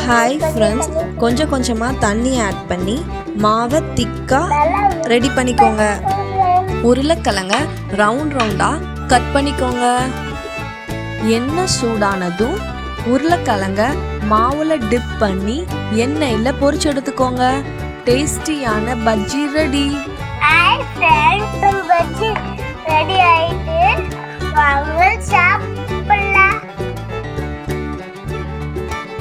Hi friends, கொஞ்சம் கொஞ்சமாக தண்ணி ஆட் பண்ணி மாவை திக்காக ரெடி பண்ணிக்கோங்க. உருளைக்கிழங்க ரவுண்ட் ரவுண்டாக கட் பண்ணிக்கோங்க. எண்ணெய் சூடானதும் உருளைக்கிழங்க மாவில் டிப் பண்ணி எண்ணெயில் பொரிச்சு எடுத்துக்கோங்க. டேஸ்டியான பஜ்ஜி ரெடி. பஜ்ஜி ரெடி ஆயிட்டு வாங்க சாப்பிடுவோம்.